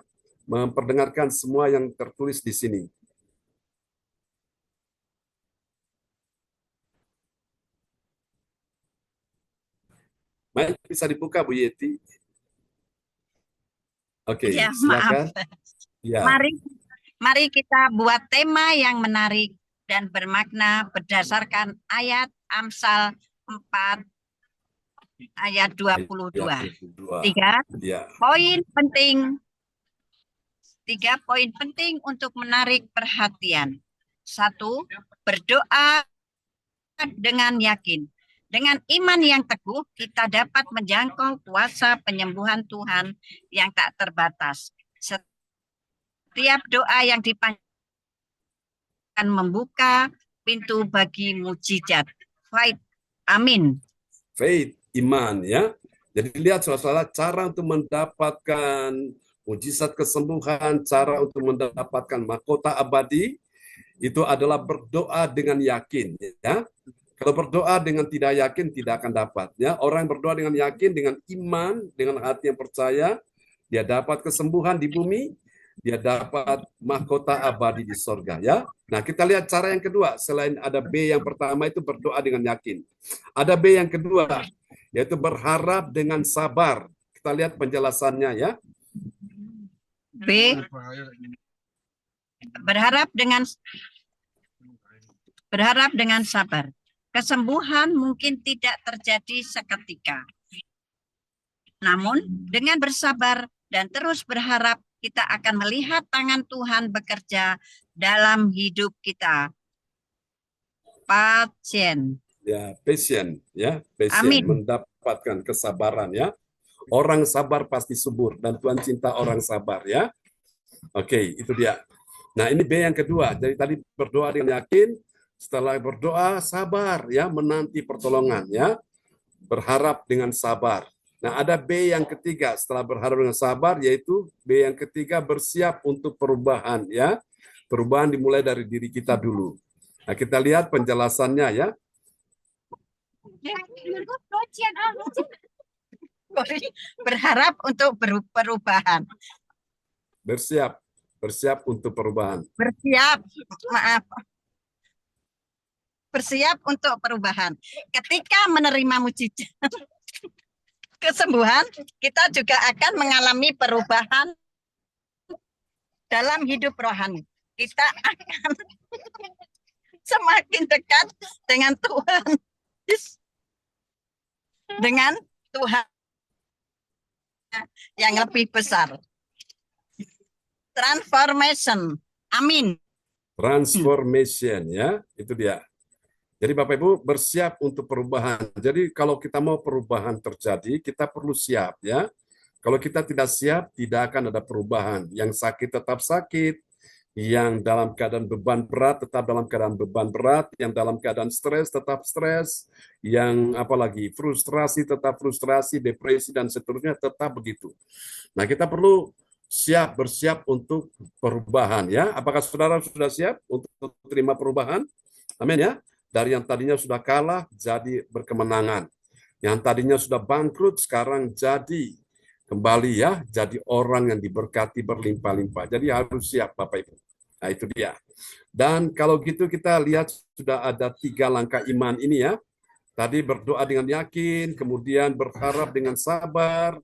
memperdengarkan semua yang tertulis di sini. Baik, bisa dibuka Bu Yeti. Oke, ya, silakan. Maaf. Ya. Mari kita buat tema yang menarik dan bermakna berdasarkan ayat Amsal 4 ayat 22. Tiga poin penting untuk menarik perhatian. 1, berdoa dengan yakin. Dengan iman yang teguh, kita dapat menjangkau kuasa penyembuhan Tuhan yang tak terbatas. Setiap doa yang dipanjatkan membuka pintu bagi mujizat. Faith, amin. Faith, iman ya. Jadi lihat saudara, cara untuk mendapatkan mujizat kesembuhan, cara untuk mendapatkan mahkota abadi, itu adalah berdoa dengan yakin. Ya. Kalau berdoa dengan tidak yakin, tidak akan dapat. Ya. Orang yang berdoa dengan yakin, dengan iman, dengan hati yang percaya, dia dapat kesembuhan di bumi, dia dapat mahkota abadi di sorga. Ya. Nah, kita lihat cara yang kedua. Selain ada B yang pertama itu berdoa dengan yakin. Ada B yang kedua, yaitu berharap dengan sabar. Kita lihat penjelasannya ya. B, berharap dengan sabar. Kesembuhan mungkin tidak terjadi seketika. Namun dengan bersabar dan terus berharap, kita akan melihat tangan Tuhan bekerja dalam hidup kita. Pasien. Ya, patient ya, patient. Amin. Mendapatkan kesabaran ya. Orang sabar pasti subur dan Tuhan cinta orang sabar ya. Oke, itu dia. Nah, ini B yang kedua. Jadi tadi berdoa dengan yakin, setelah berdoa sabar ya, menanti pertolongan ya. Berharap dengan sabar. Nah, ada B yang ketiga setelah berharap dengan sabar, yaitu B yang ketiga bersiap untuk perubahan ya. Perubahan dimulai dari diri kita dulu. Nah, kita lihat penjelasannya ya. Berharap untuk perubahan. Bersiap untuk perubahan. Bersiap, maaf. bersiap untuk perubahan. Ketika menerima mujizat kesembuhan, kita juga akan mengalami perubahan dalam hidup rohani. Kita akan semakin dekat dengan Tuhan. Dengan Tuhan yang lebih besar. Transformation. Amin. Transformation, ya, itu dia. Jadi Bapak Ibu bersiap untuk perubahan. Jadi kalau kita mau perubahan terjadi, kita perlu siap, ya. Kalau kita tidak siap, tidak akan ada perubahan. Yang sakit tetap sakit, yang dalam keadaan beban berat tetap dalam keadaan beban berat, yang dalam keadaan stres tetap stres, yang apalagi frustrasi tetap frustrasi, depresi dan seterusnya tetap begitu. Nah, kita perlu bersiap untuk perubahan, ya. Apakah saudara sudah siap untuk terima perubahan? Amin, ya. Dari yang tadinya sudah kalah jadi berkemenangan. Yang tadinya sudah bangkrut sekarang jadi kembali, ya, jadi orang yang diberkati berlimpah-limpah. Jadi harus siap Bapak Ibu. Nah, itu dia. Dan kalau gitu kita lihat sudah ada 3 langkah iman ini, ya. Tadi berdoa dengan yakin, kemudian berharap dengan sabar,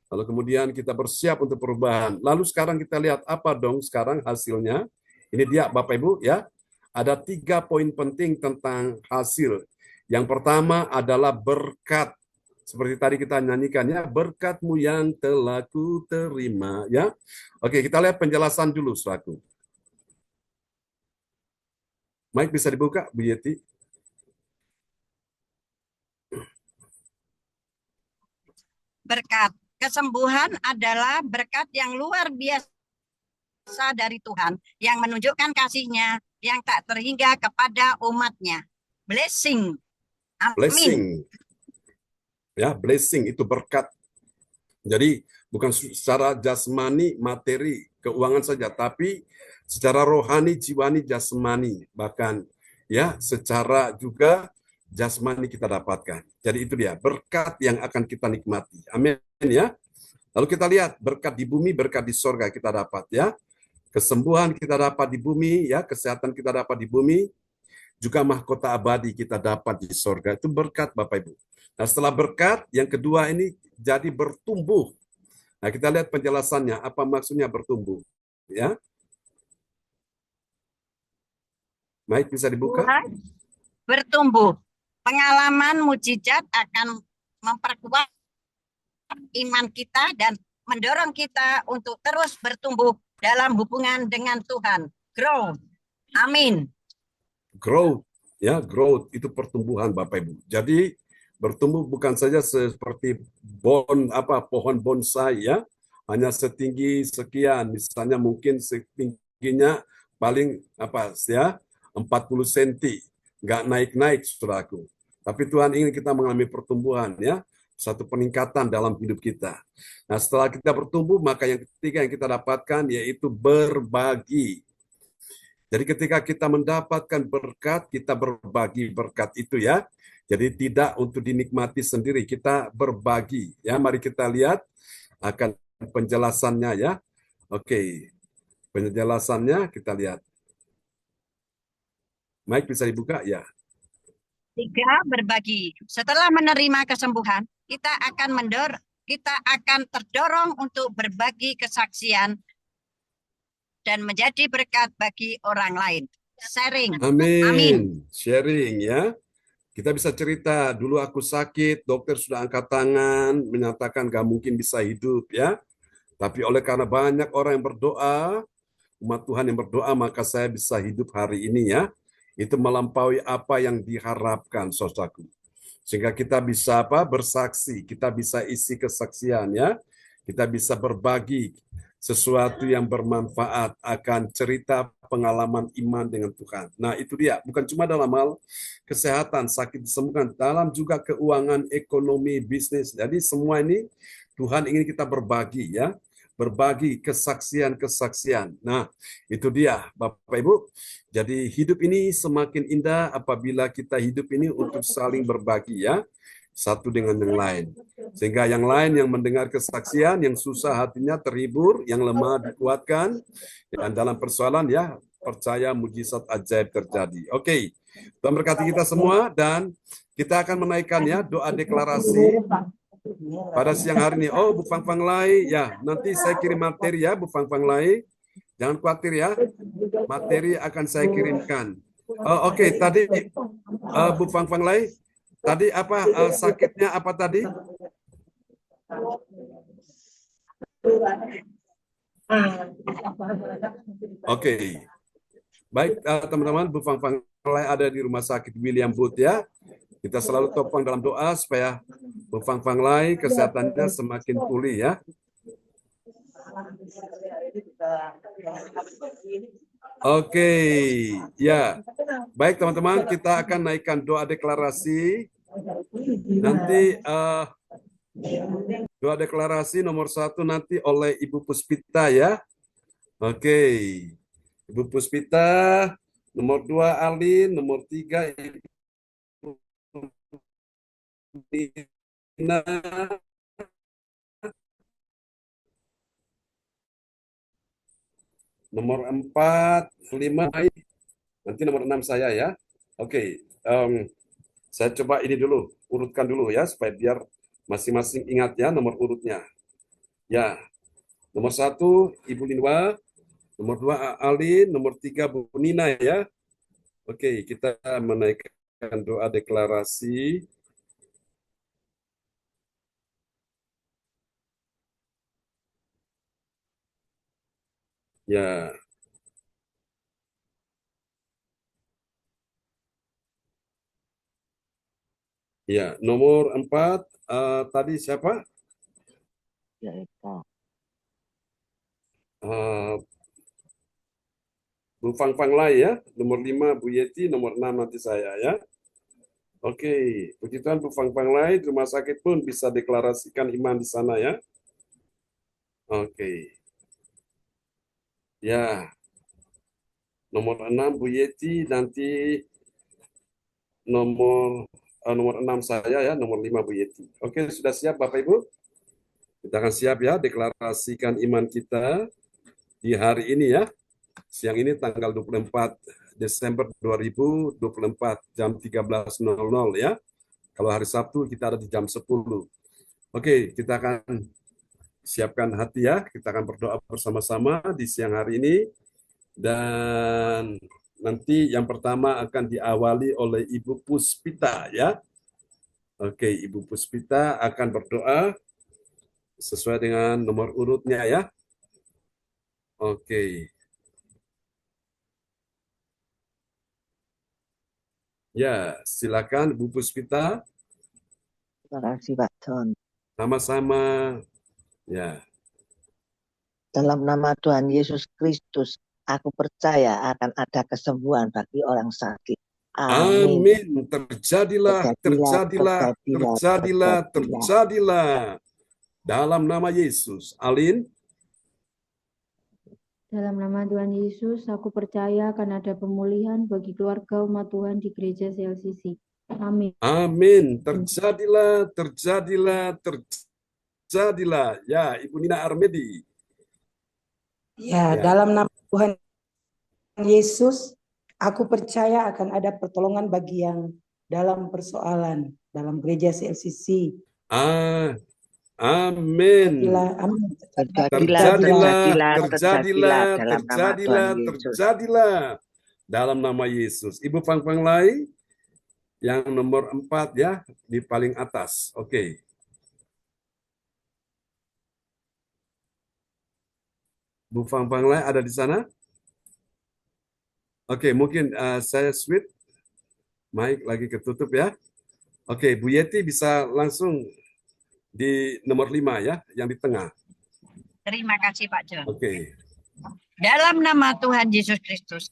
lalu kemudian kita bersiap untuk perubahan. Lalu sekarang kita lihat apa dong sekarang hasilnya. Ini dia Bapak Ibu, ya. Ada 3 poin penting tentang hasil. Yang pertama adalah berkat. Seperti tadi kita nyanyikan, ya, berkat-Mu yang telah ku terima, ya. Oke, kita lihat penjelasan dulu, saudaraku. Mike bisa dibuka, Bu Yeti? Berkat. Kesembuhan adalah berkat yang luar biasa dari Tuhan, yang menunjukkan kasih-Nya yang tak terhingga kepada umat-Nya. Blessing. Amin. Blessing. Ya, blessing itu berkat. Jadi bukan secara jasmani, materi, keuangan saja, tapi secara rohani, jiwani, jasmani, bahkan, ya, secara juga jasmani kita dapatkan. Jadi itu dia berkat yang akan kita nikmati. Amin, ya. Lalu kita lihat berkat di bumi, berkat di sorga kita dapat, ya. Kesembuhan kita dapat di bumi, ya, kesehatan kita dapat di bumi, juga mahkota abadi kita dapat di sorga. Itu berkat Bapak Ibu. Nah, setelah berkat, yang kedua ini jadi bertumbuh. Nah, kita lihat penjelasannya, apa maksudnya bertumbuh, ya. Mike bisa dibuka? Bertumbuh. Pengalaman mujizat akan memperkuat iman kita dan mendorong kita untuk terus bertumbuh dalam hubungan dengan Tuhan. Grow. Amin. Growth, ya, growth itu pertumbuhan Bapak Ibu. Jadi bertumbuh bukan saja seperti pohon bonsai, ya, hanya setinggi sekian, misalnya mungkin setingginya paling 40 cm, nggak naik-naik, saudaraku. Tapi Tuhan ingin kita mengalami pertumbuhan, ya, satu peningkatan dalam hidup kita. Nah, setelah kita bertumbuh, maka yang ketiga yang kita dapatkan yaitu berbagi. Jadi ketika kita mendapatkan berkat, kita berbagi berkat itu, ya. Jadi tidak untuk dinikmati sendiri, kita berbagi, ya. Mari kita lihat akan penjelasannya, ya. Oke, penjelasannya kita lihat. Mike bisa dibuka, ya. 3, berbagi. Setelah menerima kesembuhan, kita akan terdorong untuk berbagi kesaksian dan menjadi berkat bagi orang lain. Sharing. Amin. Amin. Sharing, ya. Kita bisa cerita, dulu aku sakit, dokter sudah angkat tangan, menyatakan gak mungkin bisa hidup, ya. Tapi oleh karena banyak orang yang berdoa, umat Tuhan yang berdoa, maka saya bisa hidup hari ini, ya. Itu melampaui apa yang diharapkan, saudaraku. Sehingga kita bisa bersaksi, kita bisa isi kesaksian, ya. Kita bisa berbagi sesuatu yang bermanfaat akan cerita pengalaman iman dengan Tuhan. Nah, itu dia, bukan cuma dalam hal kesehatan, sakit disembuhkan, dalam juga keuangan, ekonomi, bisnis. Jadi semua ini Tuhan ingin kita berbagi, ya. Berbagi kesaksian-kesaksian. Nah, itu dia Bapak Ibu. Jadi hidup ini semakin indah apabila kita hidup ini untuk saling berbagi, ya. Satu dengan yang lain. Sehingga yang lain yang mendengar kesaksian, yang susah hatinya terhibur, yang lemah dikuatkan, dan dalam persoalan, ya, percaya mujizat ajaib terjadi. Oke. Tuhan berkati kita semua, dan kita akan menaikkannya doa deklarasi pada siang hari ini. Oh, Bu Fang Fang Lai, ya nanti saya kirim materi ya, Bu Fang Fang Lai. Jangan khawatir ya, materi akan saya kirimkan. Oke, tadi Bu Fang Fang Lai, tadi apa sakitnya apa tadi? Oke. Baik teman-teman, Bu Fang Fang Lai ada di Rumah Sakit William Booth ya. Kita selalu topang dalam doa supaya Bu Fang Fang Lai kesehatannya semakin pulih ya. Oke, ya. Baik teman-teman, kita akan naikkan doa deklarasi. Nanti doa deklarasi nomor 1 nanti oleh Ibu Puspita ya. Oke. Ibu Puspita, nomor 2 Alin, nomor 3 Ibu Nina, nomor 4, 5, nanti nomor 6 saya ya. Oke, saya coba ini dulu, urutkan dulu ya, supaya biar masing-masing ingat ya nomor urutnya. Ya, nomor 1 Ibu Linwa, nomor 2 Alin, nomor 3 Bu Nina ya. Oke, kita menaikkan doa deklarasi. Ya. Ya, nomor 4 tadi siapa? Ya, Eka. Bu Fang Fang Lai ya, nomor 5 Bu Yeti, nomor 6 nanti saya ya. Oke, puji Tuhan Bu Fang Fang Lai di rumah sakit pun bisa deklarasikan iman di sana ya. Oke. Ya. Nomor 6 Bu Yeti, nanti nomor 6 saya ya, nomor 5 Bu Yeti. Oke, sudah siap Bapak Ibu? Kita akan siap ya deklarasikan iman kita di hari ini ya. Siang ini tanggal 24 Desember 2024 jam 13.00 ya. Kalau hari Sabtu kita ada di jam 10. Oke, kita akan siapkan hati ya. Kita akan berdoa bersama-sama di siang hari ini. Dan nanti yang pertama akan diawali oleh Ibu Puspita ya. Oke, Ibu Puspita akan berdoa sesuai dengan nomor urutnya ya. Oke. Ya, silakan Bu Puspita. Terima kasih Pak John. Sama-sama. Ya. Dalam nama Tuhan Yesus Kristus, aku percaya akan ada kesembuhan bagi orang sakit. Amin. Amin. Terjadilah. Dalam nama Yesus. Alin. Dalam nama Tuhan Yesus, aku percaya akan ada pemulihan bagi keluarga umat Tuhan di gereja CLCC. Amin. Amin. Terjadilah. Ya, Ibu Nina Armedi. Ya, dalam nama Tuhan Yesus, aku percaya akan ada pertolongan bagi yang dalam persoalan dalam gereja CLCC. Amin. Terjadilah dalam nama Yesus. Ibu Fang Fang Lai yang nomor 4 ya, di paling atas. Oke. Bu Fang Fang Lai ada di sana? Oke, mungkin saya switch mic lagi ketutup ya. Oke, Bu Yeti bisa langsung di nomor 5 ya, yang di tengah. Terima kasih Pak John. Oke. Dalam nama Tuhan Yesus Kristus,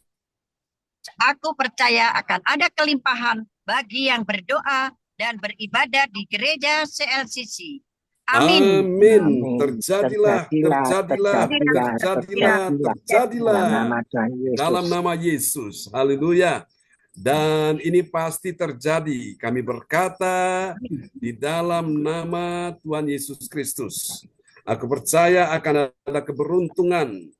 aku percaya akan ada kelimpahan bagi yang berdoa dan beribadah di gereja CLCC. Amin. Amin. Terjadilah. Dalam nama Yesus. Haleluya. Dan ini pasti terjadi. Kami berkata di dalam nama Tuhan Yesus Kristus. Aku percaya akan ada keberuntungan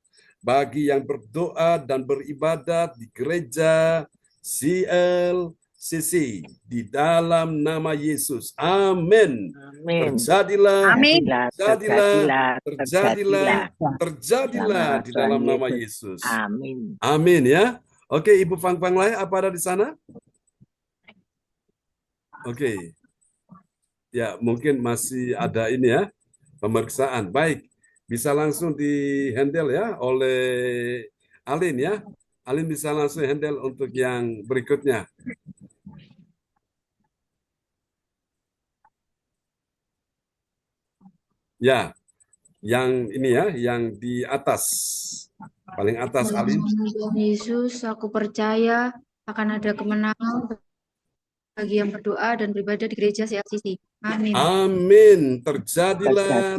bagi yang berdoa dan beribadat di gereja CLCC di dalam nama Yesus. Amin. Amin. Terjadilah, Amin. terjadilah di dalam nama Yesus. Amin. Amin ya. Oke, Ibu Fang Fang Lai, apa ada di sana? Oke. Ya, mungkin masih ada ini ya, pemeriksaan. Baik, bisa langsung di-handle ya oleh Alin ya. Alin bisa langsung handle untuk yang berikutnya. Ya, yang ini ya, yang di atas. Paling atas, Alin. Yesus, aku percaya akan ada kemenangan bagi yang berdoa dan beribadah di gereja CLCC. Amin. Amin. Terjadilah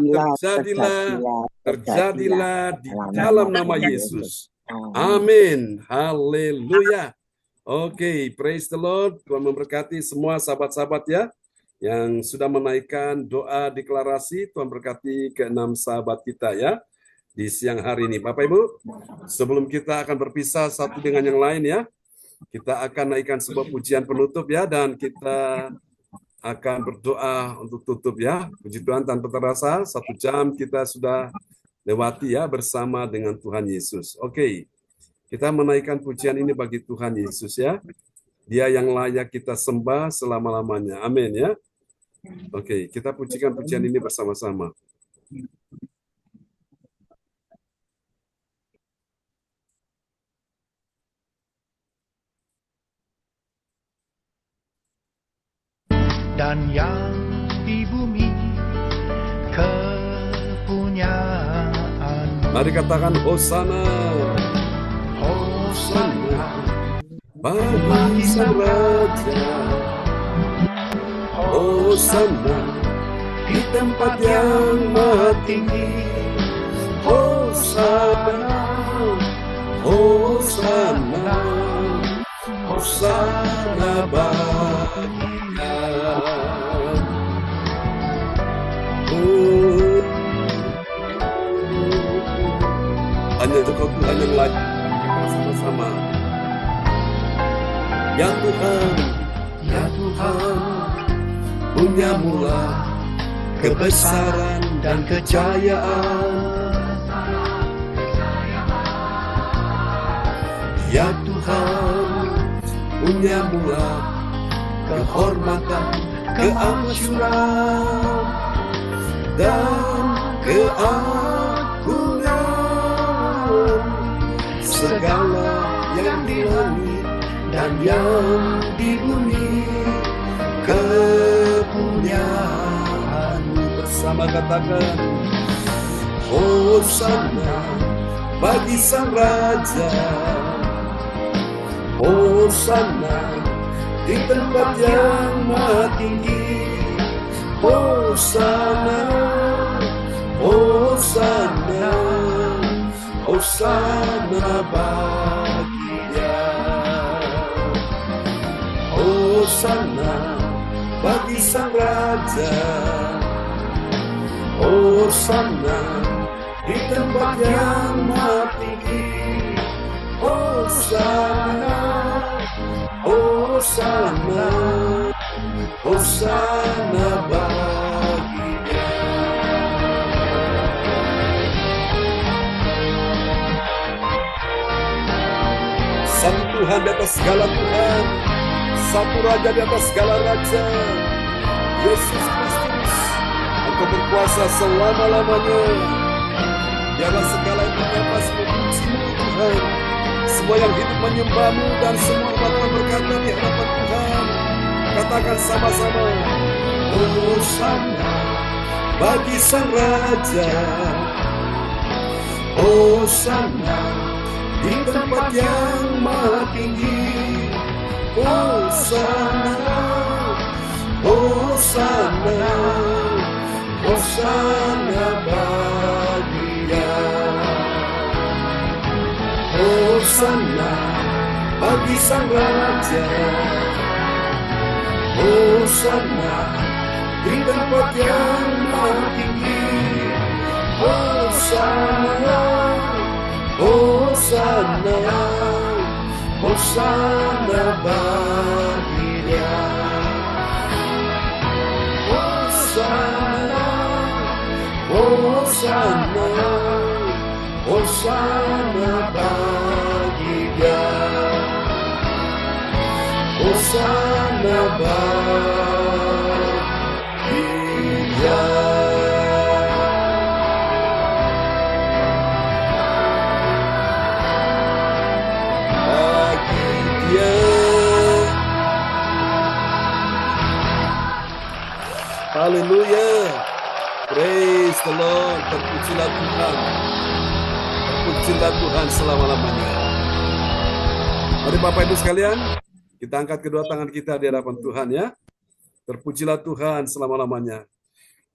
di dalam nama Yesus. Amin. Haleluya. Oke, praise the Lord. Tuhan memberkati semua sahabat-sahabat ya yang sudah menaikkan doa deklarasi. Tuhan berkati ke-6 sahabat kita ya di siang hari ini. Bapak Ibu, sebelum kita akan berpisah satu dengan yang lain ya, kita akan naikkan sebuah pujian penutup ya, dan kita akan berdoa untuk tutup ya. Puji Tuhan, tanpa terasa 1 jam kita sudah lewati ya bersama dengan Tuhan Yesus. Oke, kita menaikkan pujian ini bagi Tuhan Yesus ya. Dia yang layak kita sembah selama-lamanya. Amin ya. Oke, kita pujikan pujian ini bersama-sama. Dan yang di bumi kepunyaan. Mari katakan Hosana. Hosana bagi Sang Raja. Hosana di tempat yang maha tinggi. Hosana, Hosana, Hosana bagi hanya Engkau Tuhan yang layak kita sama-sama. Ya Tuhan, punya mula kebesaran dan kejayaan. Ya Tuhan, punya mula kehormatan, keamasyuran dan keagungan. Segala yang di langit dan yang di bumi kepunyaan-Mu. Bersama katakan Hosana bagi Sang Raja. Hosana di tempat yang maha tinggi. Hosana, Hosana, Hosana bagi Dia. Hosana bagi Sang Raja. Hosana di tempat yang maha tinggi. Hosana, Hosana, Hosana bagi Dia. Satu Tuhan di atas segala Tuhan, satu Raja di atas segala Raja, Yesus Kristus. Engkau berkuasa selama-lamanya. Biarlah segala yang menyembah memuji-Mu Tuhan. Semua yang hidup menyembah-Mu dan semua umat berkata di hadapan Tuhan. Katakan sama-sama, Hosana bagi Sang Raja. Hosana di tempat yang maha tinggi. Hosana, Hosana, Hosana bagi Dia. Hosana bagi Sang Raja. Hosana di tempat yang maha tinggi. Hosana, Hosana, Hosana Hosana bagi Dia. Hosana, Hosana, Hosana bagi Dia. Hosana bagi Dia. Bagi Dia. Haleluya. Praise the Lord. Terpujilah Tuhan. Terpujilah Tuhan selama-lamanya. Mari Bapak Ibu sekalian, kita angkat kedua tangan kita di hadapan Tuhan ya. Terpujilah Tuhan selama-lamanya.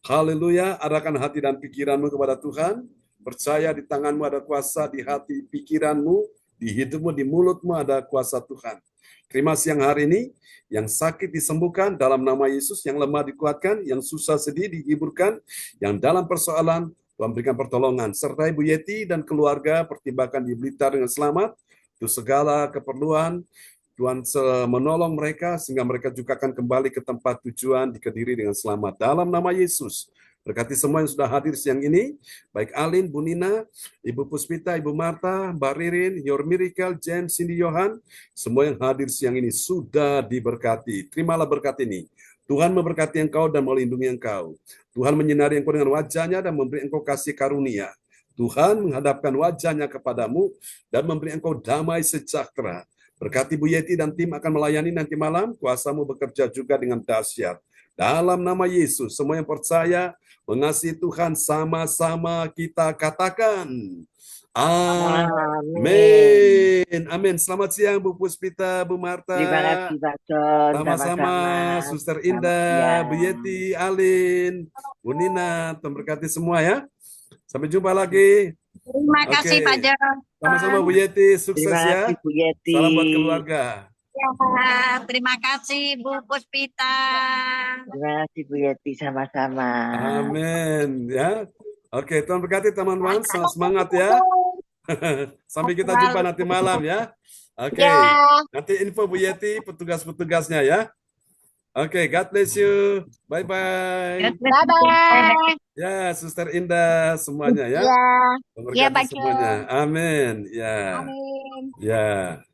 Haleluya. Arahkan hati dan pikiranmu kepada Tuhan. Percaya di tanganmu ada kuasa, di hati pikiranmu, di hidupmu, di mulutmu ada kuasa Tuhan. Terima siang hari ini, yang sakit disembuhkan dalam nama Yesus, yang lemah dikuatkan, yang susah sedih dihiburkan, yang dalam persoalan Tuhan berikan pertolongan. Serta Ibu Yeti dan keluarga pertimbangkan di Blitar dengan selamat, untuk segala keperluan, Tuhan menolong mereka, sehingga mereka juga akan kembali ke tempat tujuan di Kediri dengan selamat. Dalam nama Yesus, berkati semua yang sudah hadir siang ini, baik Alin, Bu Nina, Ibu Puspita, Ibu Marta, Mbak Ririn, Your Miracle, James, Cindy Yohan, semua yang hadir siang ini sudah diberkati. Terimalah berkat ini. Tuhan memberkati engkau dan melindungi engkau. Tuhan menyinari engkau dengan wajahnya dan memberi engkau kasih karunia. Tuhan menghadapkan wajahnya kepadamu dan memberi engkau damai sejahtera. Berkati Bu Yeti dan tim akan melayani nanti malam, kuasamu bekerja juga dengan dahsyat. Dalam nama Yesus, semua yang percaya mengasihi Tuhan sama-sama kita katakan. Amin. Amin. Selamat siang Bu Puspita, Bu Marta. Terima kasih Pak John. Sama-sama, Suster Indah, Bu Yeti, Alin, Bu Nina, Tuhan berkati semua ya. Sampai jumpa lagi. Terima kasih Pak John. Sama-sama Bu Yeti, sukses Terima ya. kasih Bu Yeti. Salam buat keluarga. Ya, terima kasih Bu Puspita. Terima kasih Bu Yeti, sama-sama. Amin ya. Oke, Tuhan berkati teman-teman, semangat ya. Sampai kita jumpa nanti malam ya. Oke, nanti info Bu Yeti, petugas-petugasnya ya. Oke, God bless you. Bye-bye. Bye-bye. Ya, Suster Indah semuanya ya. Ya, Tuhan berkati Pak semuanya. Amin. Ya. Amin. Ya.